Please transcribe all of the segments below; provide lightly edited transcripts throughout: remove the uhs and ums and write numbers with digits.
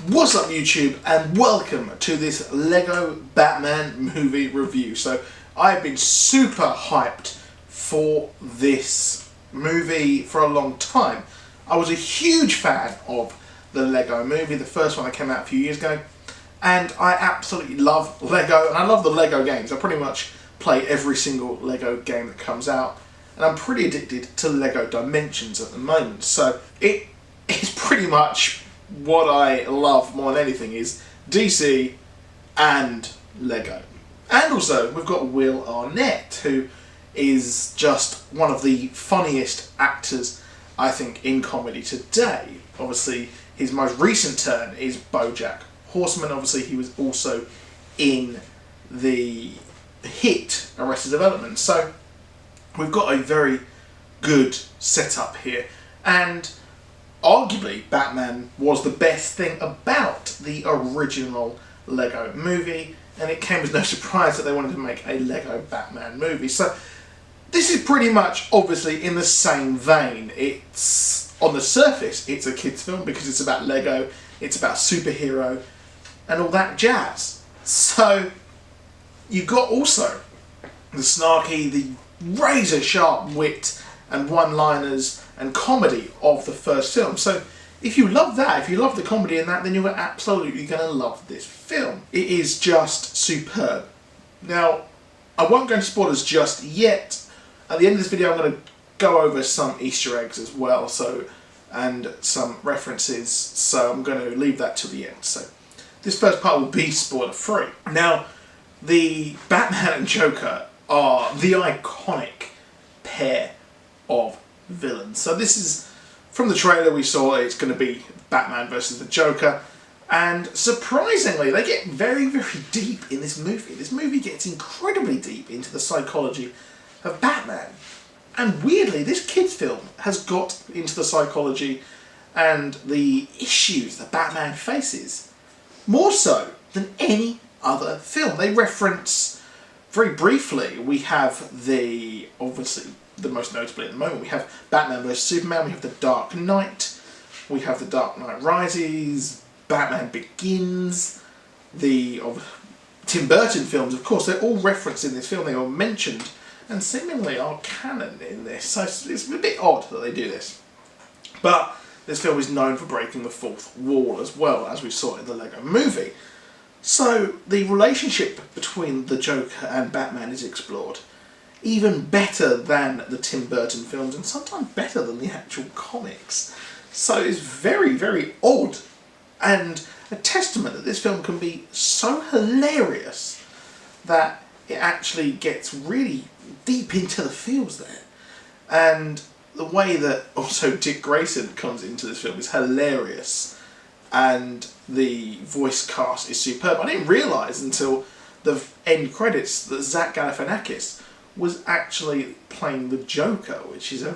What's up YouTube, and welcome to this Lego Batman movie review. So I've been super hyped for this movie for a long time. I was a huge fan of the Lego movie, the first one that came out a few years ago, and I absolutely love Lego, and I love the Lego games. I pretty much play every single Lego game that comes out, and I'm pretty addicted to Lego Dimensions at the moment. So it is pretty much what I love more than anything is DC and Lego. And also we've got Will Arnett, who is just one of the funniest actors I think in comedy today. Obviously his most recent turn is BoJack Horseman. Obviously he was also in the hit Arrested Development. So we've got a very good setup here, and arguably Batman was the best thing about the original Lego movie, and it came as no surprise that they wanted to make a Lego Batman movie. So this is pretty much obviously in the same vein. It's, on the surface, it's a kids film because it's about Lego, it's about superhero and all that jazz. So you've got also the snarky, the razor sharp wit and one-liners and comedy of the first film. So if you love that, if you love the comedy in that, then you're absolutely going to love this film. It is just superb. Now, I won't go into spoilers just yet. At the end of this video I'm going to go over some Easter eggs as well, and some references, so I'm going to leave that till the end. So this first part will be spoiler free. Now, the Batman and Joker are the iconic pair of villains. So this is, from the trailer we saw, it's going to be Batman versus the Joker, and surprisingly they get very, very deep in this movie. This movie gets incredibly deep into the psychology of Batman, and weirdly this kids film has got into the psychology and the issues that Batman faces more so than any other film. They reference very briefly, we have the, obviously the most notably at the moment, we have Batman vs Superman, we have The Dark Knight, we have The Dark Knight Rises, Batman Begins, the Tim Burton films, of course, they're all referenced in this film, they are mentioned and seemingly are canon in this, so it's a bit odd that they do this. But this film is known for breaking the fourth wall as well, as we saw in the Lego movie. So the relationship between the Joker and Batman is explored even better than the Tim Burton films, and sometimes better than the actual comics. So it's very, very odd, and a testament that this film can be so hilarious that it actually gets really deep into the feels there. And the way that also Dick Grayson comes into this film is hilarious, and the voice cast is superb. I didn't realise until the end credits that Zach Galifianakis was actually playing the Joker, which is a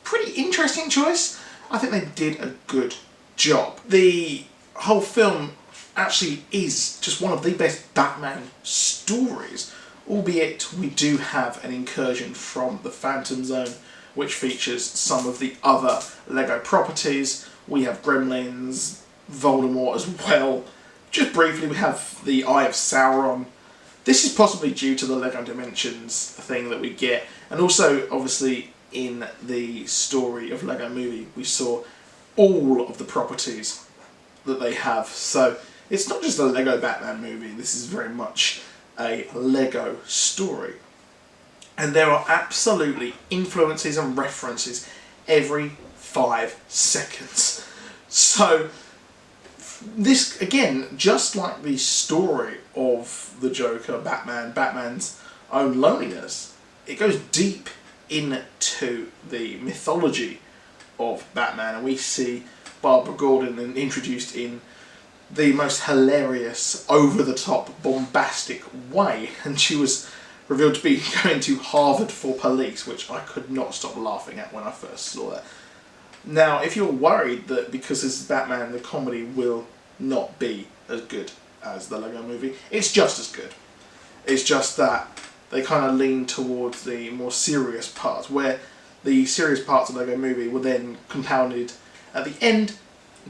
pretty interesting choice. I think they did a good job. The whole film actually is just one of the best Batman stories, albeit we do have an incursion from the Phantom Zone, which features some of the other Lego properties. We have Gremlins, Voldemort as well. Just briefly, we have the Eye of Sauron. This is possibly due to the Lego Dimensions thing that we get, and also obviously in the story of Lego Movie we saw all of the properties that they have. So it's not just a Lego Batman movie, this is very much a Lego story. And there are absolutely influences and references every 5 seconds. So this, again, just like the story of the Joker, Batman's own loneliness, it goes deep into the mythology of Batman, and we see Barbara Gordon introduced in the most hilarious, over-the-top, bombastic way, and she was revealed to be going to Harvard for police, which I could not stop laughing at when I first saw that. Now, if you're worried that because this is Batman, the comedy will not be as good as the Lego movie, it's just as good. It's just that they kind of lean towards the more serious parts, where the serious parts of the Lego movie were then compounded at the end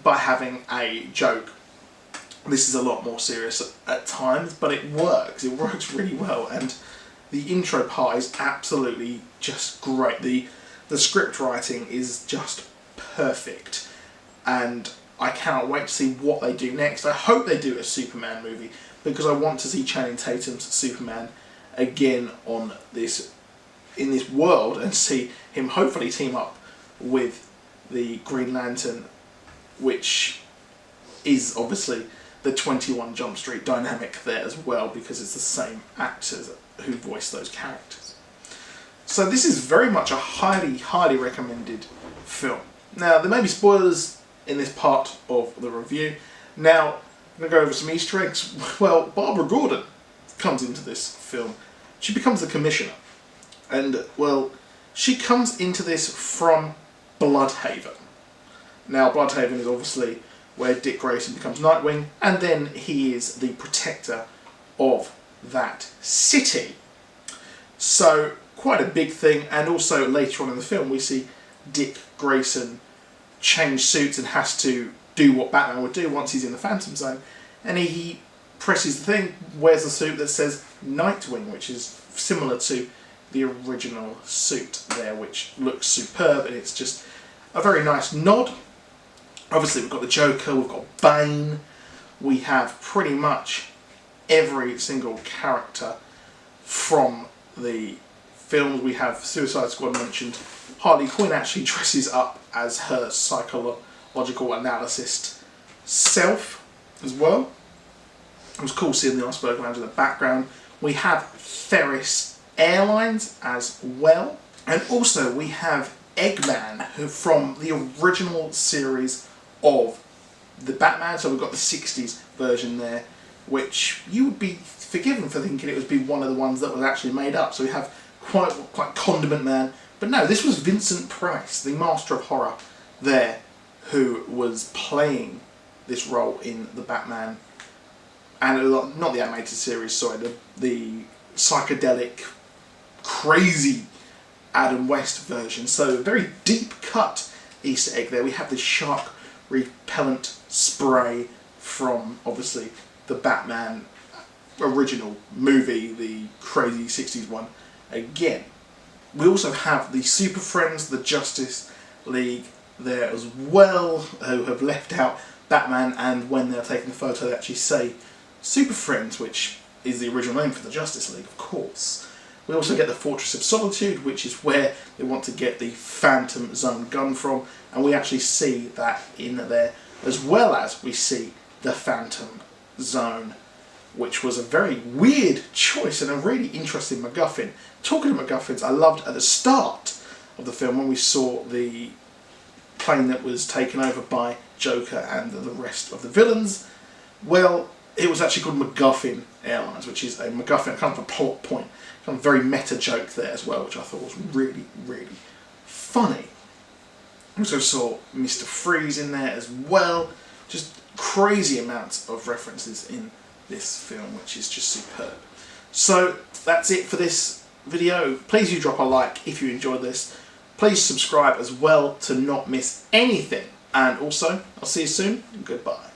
by having a joke This is a lot more serious at times, but it works. It works really well, and the intro part is absolutely just great. The script writing is just perfect, and I cannot wait to see what they do next. I hope they do a Superman movie, because I want to see Channing Tatum's Superman again on in this world, and see him hopefully team up with the Green Lantern, which is obviously the 21 Jump Street dynamic there as well, because it's the same actors who voice those characters. So this is very much a highly, highly recommended film. Now, there may be spoilers in this part of the review. Now, I'm going to go over some Easter eggs. Well, Barbara Gordon comes into this film. She becomes the Commissioner. And, well, she comes into this from Bloodhaven. Now, Bloodhaven is obviously where Dick Grayson becomes Nightwing, and then he is the protector of that city. So, quite a big thing, and also later on in the film we see Dick Grayson change suits and has to do what Batman would do once he's in the Phantom Zone, and he presses the thing, wears a suit that says Nightwing, which is similar to the original suit there, which looks superb, and it's just a very nice nod. Obviously we've got the Joker, we've got Bane, we have pretty much every single character from the films. We have Suicide Squad mentioned. Harley Quinn actually dresses up as her psychological analyst self as well. It was cool seeing the Iceberg Lounge in the background. We have Ferris Airlines as well. And also we have Eggman, who from the original series of the Batman, so we've got the 60s version there, which you would be forgiven for thinking it would be one of the ones that was actually made up. So we have quite Condiment Man, but no, this was Vincent Price, the master of horror there, who was playing this role in the Batman, and not the animated series, sorry, the psychedelic, crazy Adam West version. So a very deep cut Easter egg there. We have the shark repellent spray from obviously the Batman original movie, the crazy 60s one again. We also have the Super Friends, the Justice League there as well, who have left out Batman, and when they're taking the photo they actually say Super Friends, which is the original name for the Justice League, of course. We also get the Fortress of Solitude, which is where they want to get the Phantom Zone gun from, and we actually see that in there, as well as we see the Phantom Zone, which was a very weird choice and a really interesting MacGuffin. Talking of MacGuffins, I loved at the start of the film when we saw the plane that was taken over by Joker and the rest of the villains. Well, it was actually called MacGuffin Airlines, which is a MacGuffin, kind of a plot point, kind of very meta joke there as well, which I thought was really, really funny. Also saw Mr. Freeze in there as well. Just crazy amounts of references in this film, which is just superb. So that's it for this video. Please do drop a like if you enjoyed this. Please subscribe as well to not miss anything. And also, I'll see you soon. Goodbye.